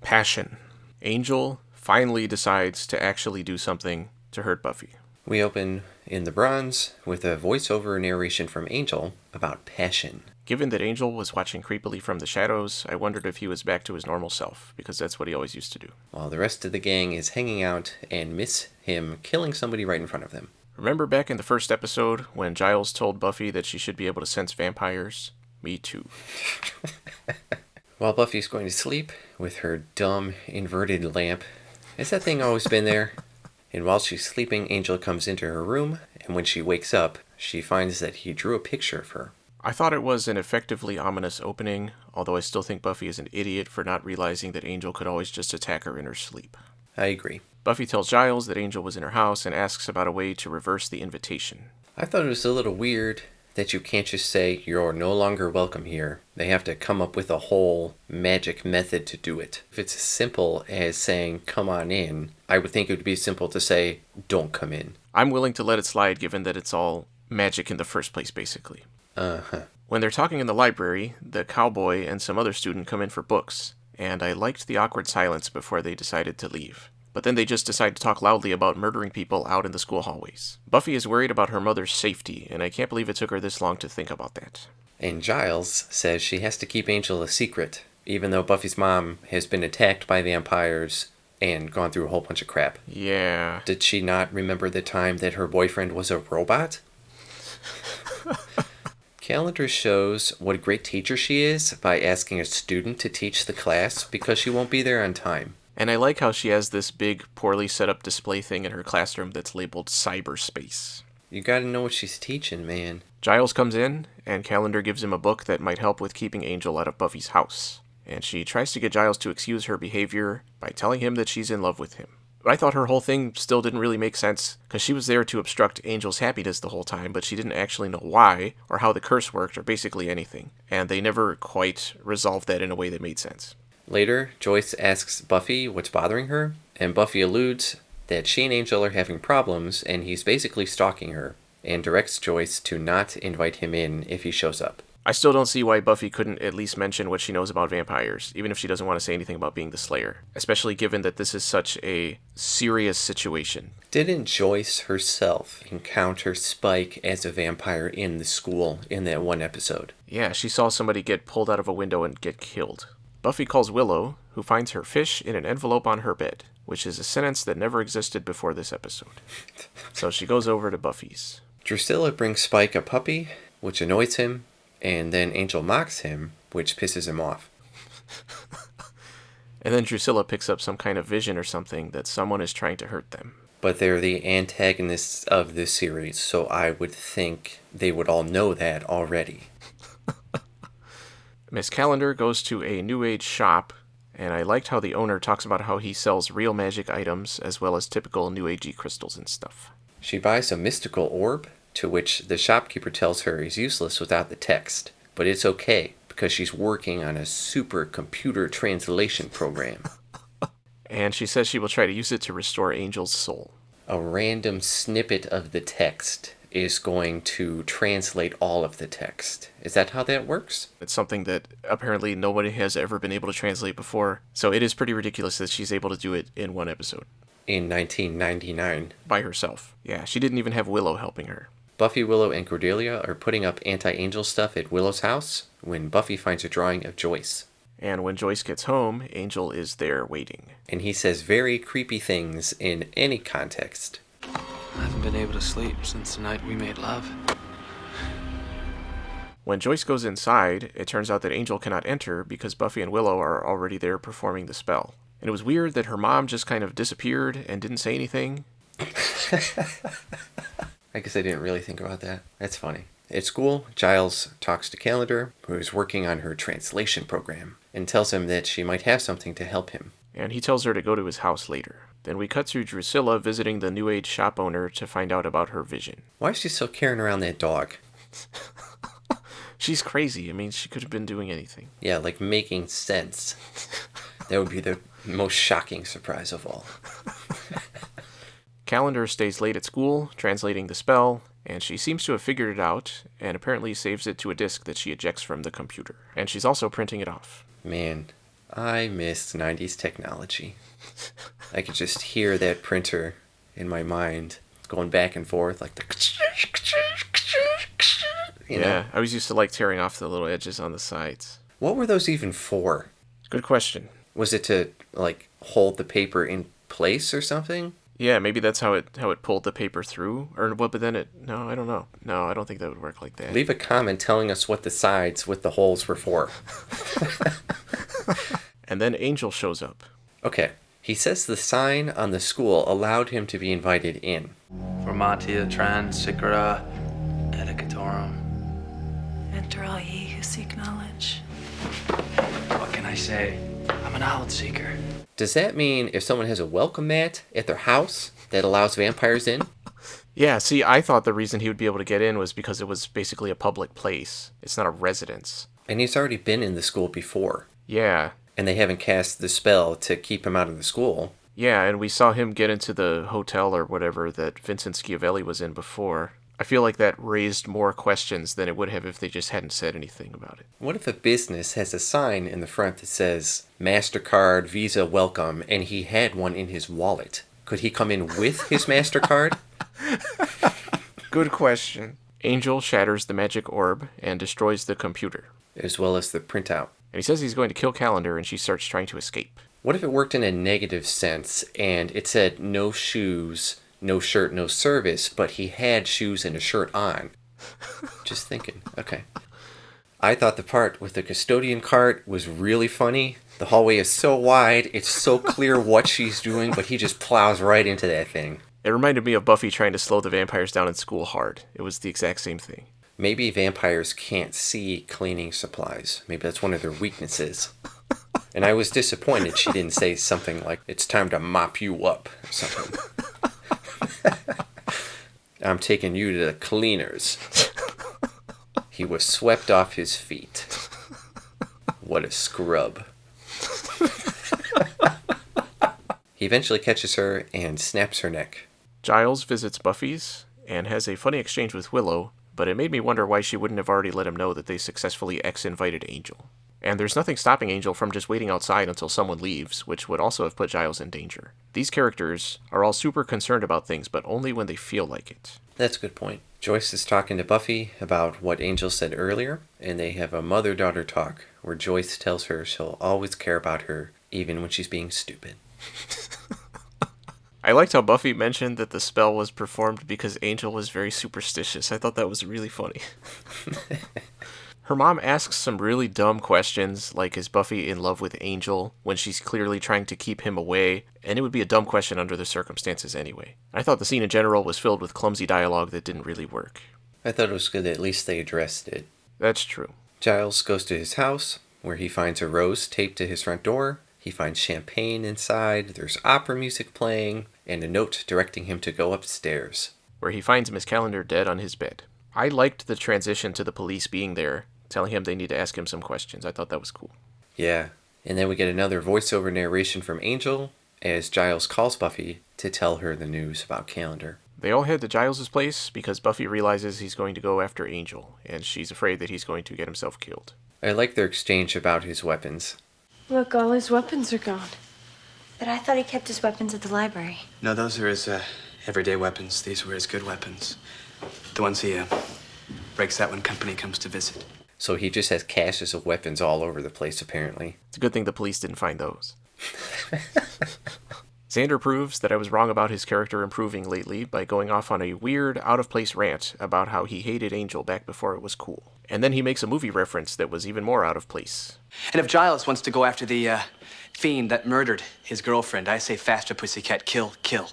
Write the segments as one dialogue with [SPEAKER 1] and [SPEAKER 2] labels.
[SPEAKER 1] Passion. Angel finally decides to actually do something to hurt Buffy.
[SPEAKER 2] We open in the Bronze with a voiceover narration from Angel about passion.
[SPEAKER 1] Given that Angel was watching creepily from the shadows, I wondered if he was back to his normal self, because that's what he always used to do.
[SPEAKER 2] While the rest of the gang is hanging out and miss him killing somebody right in front of them.
[SPEAKER 1] Remember back in the first episode when Giles told Buffy that she should be able to sense vampires? Me too.
[SPEAKER 2] While Buffy's going to sleep with her dumb inverted lamp, has that thing always been there? And while she's sleeping, Angel comes into her room, and when she wakes up, she finds that he drew a picture of her.
[SPEAKER 1] I thought it was an effectively ominous opening, although I still think Buffy is an idiot for not realizing that Angel could always just attack her in her sleep.
[SPEAKER 2] I agree.
[SPEAKER 1] Buffy tells Giles that Angel was in her house and asks about a way to reverse the invitation.
[SPEAKER 2] I thought it was a little weird that you can't just say you're no longer welcome here. They have to come up with a whole magic method to do it. If it's as simple as saying, come on in, I would think it would be simple to say, don't come in.
[SPEAKER 1] I'm willing to let it slide given that it's all magic in the first place, basically.
[SPEAKER 2] Uh-huh.
[SPEAKER 1] When they're talking in the library, the cowboy and some other student come in for books, and I liked the awkward silence before they decided to leave. But then they just decide to talk loudly about murdering people out in the school hallways. Buffy is worried about her mother's safety, and I can't believe it took her this long to think about that.
[SPEAKER 2] And Giles says she has to keep Angel a secret, even though Buffy's mom has been attacked by vampires and gone through a whole bunch of crap.
[SPEAKER 1] Yeah.
[SPEAKER 2] Did she not remember the time that her boyfriend was a robot? Calendar shows what a great teacher she is by asking a student to teach the class because she won't be there on time.
[SPEAKER 1] And I like how she has this big, poorly set up display thing in her classroom that's labeled cyberspace.
[SPEAKER 2] You gotta know what she's teaching, man.
[SPEAKER 1] Giles comes in, and Calendar gives him a book that might help with keeping Angel out of Buffy's house. And she tries to get Giles to excuse her behavior by telling him that she's in love with him. But I thought her whole thing still didn't really make sense, because she was there to obstruct Angel's happiness the whole time, but she didn't actually know why, or how the curse worked, or basically anything. And they never quite resolved that in a way that made sense.
[SPEAKER 2] Later, Joyce asks Buffy what's bothering her, and Buffy alludes that she and Angel are having problems, and he's basically stalking her, and directs Joyce to not invite him in if he shows up.
[SPEAKER 1] I still don't see why Buffy couldn't at least mention what she knows about vampires, even if she doesn't want to say anything about being the Slayer, especially given that this is such a serious situation.
[SPEAKER 2] Didn't Joyce herself encounter Spike as a vampire in the school in that one episode?
[SPEAKER 1] Yeah, she saw somebody get pulled out of a window and get killed. Buffy calls Willow, who finds her fish in an envelope on her bed, which is a sentence that never existed before this episode. So she goes over to Buffy's.
[SPEAKER 2] Drusilla brings Spike a puppy, which annoys him, and then Angel mocks him, which pisses him off.
[SPEAKER 1] And then Drusilla picks up some kind of vision or something that someone is trying to hurt them.
[SPEAKER 2] But they're the antagonists of this series, so I would think they would all know that already.
[SPEAKER 1] Miss Calendar goes to a New Age shop, and I liked how the owner talks about how he sells real magic items as well as typical New Agey crystals and stuff.
[SPEAKER 2] She buys a mystical orb, to which the shopkeeper tells her is useless without the text, but it's okay because she's working on a supercomputer translation program.
[SPEAKER 1] And she says she will try to use it to restore Angel's soul.
[SPEAKER 2] A random snippet of the text is going to translate all of the text. Is that how that works?
[SPEAKER 1] It's something that apparently nobody has ever been able to translate before, so it is pretty ridiculous that she's able to do it in one episode.
[SPEAKER 2] In 1999.
[SPEAKER 1] By herself. Yeah, she didn't even have Willow helping her.
[SPEAKER 2] Buffy, Willow, and Cordelia are putting up anti-Angel stuff at Willow's house when Buffy finds a drawing of Joyce.
[SPEAKER 1] And when Joyce gets home, Angel is there waiting.
[SPEAKER 2] And he says very creepy things in any context.
[SPEAKER 3] I haven't been able to sleep since the night we made love.
[SPEAKER 1] When Joyce goes inside, it turns out that Angel cannot enter because Buffy and Willow are already there performing the spell. And it was weird that her mom just kind of disappeared and didn't say anything.
[SPEAKER 2] I guess I didn't really think about that. That's funny. At school, Giles talks to Calendar, who is working on her translation program, and tells him that she might have something to help him.
[SPEAKER 1] And he tells her to go to his house later. Then we cut to Drusilla visiting the New Age shop owner to find out about her vision.
[SPEAKER 2] Why is she still carrying around that dog?
[SPEAKER 1] She's crazy. I mean, she could have been doing anything.
[SPEAKER 2] Yeah, like making sense. That would be the most shocking surprise of all.
[SPEAKER 1] Calendar stays late at school, translating the spell, and she seems to have figured it out, and apparently saves it to a disk that she ejects from the computer. And she's also printing it off.
[SPEAKER 2] Man, I miss 90s technology. I could just hear that printer in my mind going back and forth like the... You know?
[SPEAKER 1] Yeah, I was used to like tearing off the little edges on the sides.
[SPEAKER 2] What were those even for?
[SPEAKER 1] Good question.
[SPEAKER 2] Was it to, like, hold the paper in place or something?
[SPEAKER 1] Yeah, maybe that's how it pulled the paper through, or what? But then no, I don't know. No, I don't think that would work like that.
[SPEAKER 2] Leave a comment telling us what the sides with the holes were for.
[SPEAKER 1] And then Angel shows up.
[SPEAKER 2] Okay, he says the sign on the school allowed him to be invited in.
[SPEAKER 3] Formatia transicera edicatorum.
[SPEAKER 4] Enter all ye who seek knowledge.
[SPEAKER 3] What can I say? I'm a knowledge seeker.
[SPEAKER 2] Does that mean if someone has a welcome mat at their house that allows vampires in?
[SPEAKER 1] Yeah, see, I thought the reason he would be able to get in was because it was basically a public place. It's not a residence.
[SPEAKER 2] And he's already been in the school before.
[SPEAKER 1] Yeah.
[SPEAKER 2] And they haven't cast the spell to keep him out of the school.
[SPEAKER 1] Yeah, and we saw him get into the hotel or whatever that Vincent Schiavelli was in before. I feel like that raised more questions than it would have if they just hadn't said anything about it.
[SPEAKER 2] What if a business has a sign in the front that says, MasterCard, Visa, welcome, and he had one in his wallet? Could he come in with his MasterCard?
[SPEAKER 1] Good question. Angel shatters the magic orb and destroys the computer.
[SPEAKER 2] As well as the printout.
[SPEAKER 1] And he says he's going to kill Calendar, and she starts trying to escape.
[SPEAKER 2] What if it worked in a negative sense, and it said no shoes, no shirt, no service, but he had shoes and a shirt on? Just thinking. Okay. I thought the part with the custodian cart was really funny. The hallway is so wide, it's so clear what she's doing, but he just plows right into that thing.
[SPEAKER 1] It reminded me of Buffy trying to slow the vampires down in school hard. It was the exact same thing.
[SPEAKER 2] Maybe vampires can't see cleaning supplies. Maybe that's one of their weaknesses. And I was disappointed she didn't say something like, it's time to mop you up, or something. I'm taking you to the cleaners. He was swept off his feet. What a scrub. He eventually catches her and snaps her neck.
[SPEAKER 1] Giles visits Buffy's and has a funny exchange with Willow, but it made me wonder why she wouldn't have already let him know that they successfully X-invited Angel. And there's nothing stopping Angel from just waiting outside until someone leaves, which would also have put Giles in danger. These characters are all super concerned about things, but only when they feel like it.
[SPEAKER 2] That's a good point. Joyce is talking to Buffy about what Angel said earlier, and they have a mother-daughter talk where Joyce tells her she'll always care about her, even when she's being stupid.
[SPEAKER 1] I liked how Buffy mentioned that the spell was performed because Angel was very superstitious. I thought that was really funny. Her mom asks some really dumb questions, like is Buffy in love with Angel, when she's clearly trying to keep him away, and it would be a dumb question under the circumstances anyway. I thought the scene in general was filled with clumsy dialogue that didn't really work.
[SPEAKER 2] I thought it was good that at least they addressed it.
[SPEAKER 1] That's true.
[SPEAKER 2] Giles goes to his house, where he finds a rose taped to his front door. He finds champagne inside, there's opera music playing, and a note directing him to go upstairs.
[SPEAKER 1] Where he finds Miss Calendar dead on his bed. I liked the transition to the police being there, telling him they need to ask him some questions. I thought that was cool.
[SPEAKER 2] Yeah, and then we get another voiceover narration from Angel as Giles calls Buffy to tell her the news about Calendar.
[SPEAKER 1] They all head to Giles' place because Buffy realizes he's going to go after Angel, and she's afraid that he's going to get himself killed.
[SPEAKER 2] I like their exchange about his weapons.
[SPEAKER 4] Look, all his weapons are gone.
[SPEAKER 5] But I thought he kept his weapons at the library.
[SPEAKER 3] No, those are his everyday weapons. These were his good weapons. The ones he breaks out when company comes to visit.
[SPEAKER 2] So he just has caches of weapons all over the place, apparently.
[SPEAKER 1] It's a good thing the police didn't find those. Xander proves that I was wrong about his character improving lately by going off on a weird, out-of-place rant about how he hated Angel back before it was cool. And then he makes a movie reference that was even more out of place.
[SPEAKER 6] And if Giles wants to go after the fiend that murdered his girlfriend, I say faster, pussycat, kill, kill.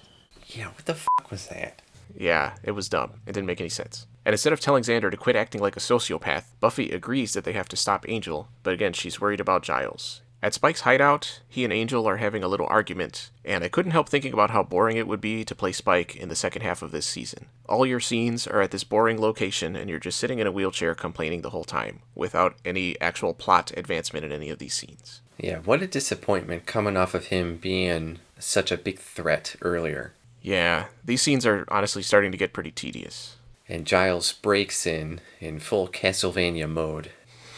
[SPEAKER 2] Yeah, what the f*** was that?
[SPEAKER 1] Yeah, it was dumb. It didn't make any sense. And instead of telling Xander to quit acting like a sociopath, Buffy agrees that they have to stop Angel, but again, she's worried about Giles. At Spike's hideout, he and Angel are having a little argument, and I couldn't help thinking about how boring it would be to play Spike in the second half of this season. All your scenes are at this boring location, and you're just sitting in a wheelchair complaining the whole time, without any actual plot advancement in any of these scenes.
[SPEAKER 2] Yeah, what a disappointment coming off of him being such a big threat earlier.
[SPEAKER 1] Yeah, these scenes are honestly starting to get pretty tedious.
[SPEAKER 2] And Giles breaks in full Castlevania mode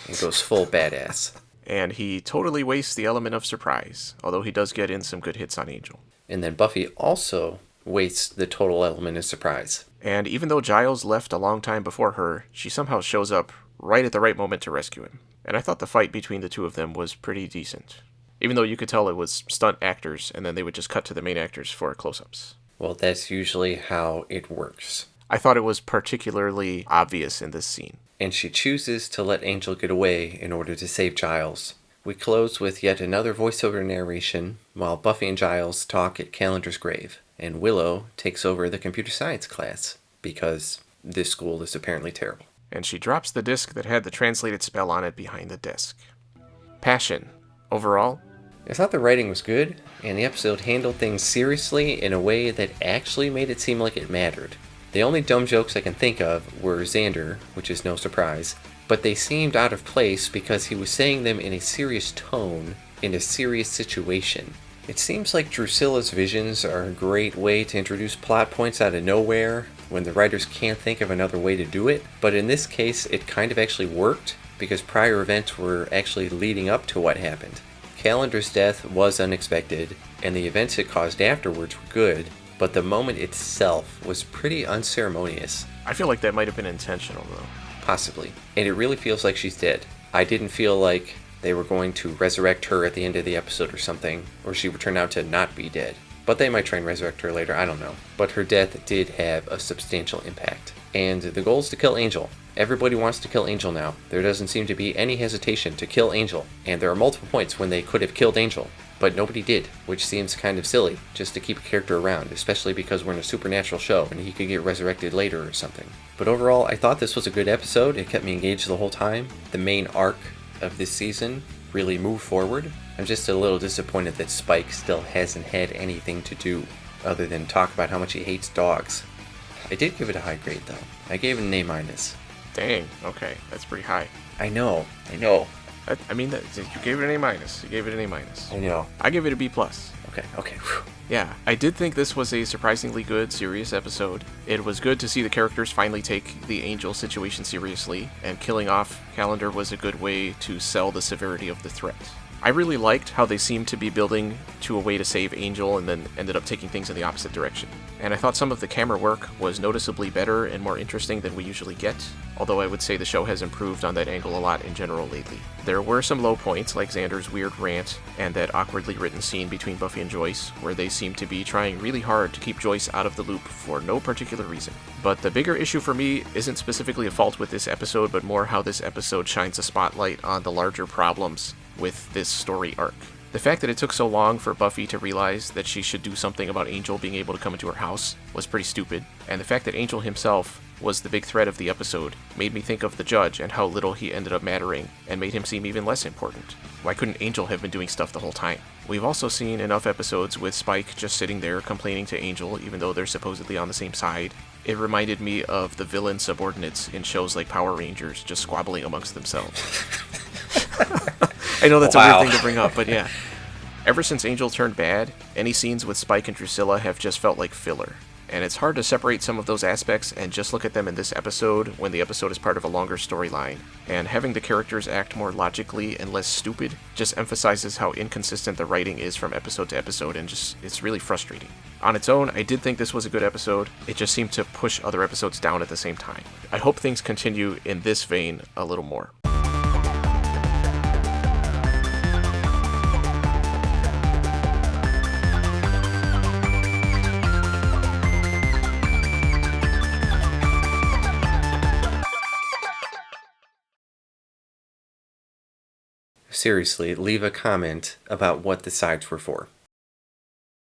[SPEAKER 2] and goes full badass.
[SPEAKER 1] And he totally wastes the element of surprise, although he does get in some good hits on Angel.
[SPEAKER 2] And then Buffy also wastes the total element of surprise.
[SPEAKER 1] And even though Giles left a long time before her, she somehow shows up right at the right moment to rescue him. And I thought the fight between the two of them was pretty decent. Even though you could tell it was stunt actors, and then they would just cut to the main actors for close-ups.
[SPEAKER 2] Well, that's usually how it works.
[SPEAKER 1] I thought it was particularly obvious in this scene.
[SPEAKER 2] And she chooses to let Angel get away in order to save Giles. We close with yet another voiceover narration while Buffy and Giles talk at Calendar's grave, and Willow takes over the computer science class, because this school is apparently terrible.
[SPEAKER 1] And she drops the disc that had the translated spell on it behind the desk. Passion. Overall,
[SPEAKER 2] I thought the writing was good, and the episode handled things seriously in a way that actually made it seem like it mattered. The only dumb jokes I can think of were Xander, which is no surprise, but they seemed out of place because he was saying them in a serious tone, in a serious situation. It seems like Drusilla's visions are a great way to introduce plot points out of nowhere when the writers can't think of another way to do it, but in this case it kind of actually worked because prior events were actually leading up to what happened. Calendar's death was unexpected, and the events it caused afterwards were good, but the moment itself was pretty unceremonious.
[SPEAKER 1] I feel like that might have been intentional, though.
[SPEAKER 2] Possibly. And it really feels like she's dead. I didn't feel like they were going to resurrect her at the end of the episode or something, or she would turn out to not be dead. But they might try and resurrect her later, I don't know. But her death did have a substantial impact. And the goal is to kill Angel. Everybody wants to kill Angel now. There doesn't seem to be any hesitation to kill Angel. And there are multiple points when they could have killed Angel, but nobody did, which seems kind of silly, just to keep a character around, especially because we're in a supernatural show and he could get resurrected later or something. But overall, I thought this was a good episode. It kept me engaged the whole time. The main arc of this season really moved forward. I'm just a little disappointed that Spike still hasn't had anything to do other than talk about how much he hates dogs. I did give it a high grade though. I gave it an A-.
[SPEAKER 1] Dang, okay, that's pretty high.
[SPEAKER 2] I know.
[SPEAKER 1] You gave it an A-. You gave it an A-.
[SPEAKER 2] I know.
[SPEAKER 1] I give it a B+.
[SPEAKER 2] Okay. Whew.
[SPEAKER 1] Yeah, I did think this was a surprisingly good, serious episode. It was good to see the characters finally take the Angel situation seriously, and killing off Calendar was a good way to sell the severity of the threat. I really liked how they seemed to be building to a way to save Angel and then ended up taking things in the opposite direction. And I thought some of the camera work was noticeably better and more interesting than we usually get, although I would say the show has improved on that angle a lot in general lately. There were some low points, like Xander's weird rant and that awkwardly written scene between Buffy and Joyce, where they seem to be trying really hard to keep Joyce out of the loop for no particular reason. But the bigger issue for me isn't specifically a fault with this episode, but more how this episode shines a spotlight on the larger problems with this story arc. The fact that it took so long for Buffy to realize that she should do something about Angel being able to come into her house was pretty stupid, and the fact that Angel himself was the big threat of the episode made me think of the judge and how little he ended up mattering, and made him seem even less important. Why couldn't Angel have been doing stuff the whole time? We've also seen enough episodes with Spike just sitting there complaining to Angel even though they're supposedly on the same side. It reminded me of the villain subordinates in shows like Power Rangers just squabbling amongst themselves. I know that's a weird thing to bring up, but yeah. Ever since Angel turned bad, any scenes with Spike and Drusilla have just felt like filler. And it's hard to separate some of those aspects and just look at them in this episode when the episode is part of a longer storyline. And having the characters act more logically and less stupid just emphasizes how inconsistent the writing is from episode to episode, and it's really frustrating. On its own, I did think this was a good episode. It just seemed to push other episodes down at the same time. I hope things continue in this vein a little more.
[SPEAKER 2] Seriously, leave a comment about what the sides were for.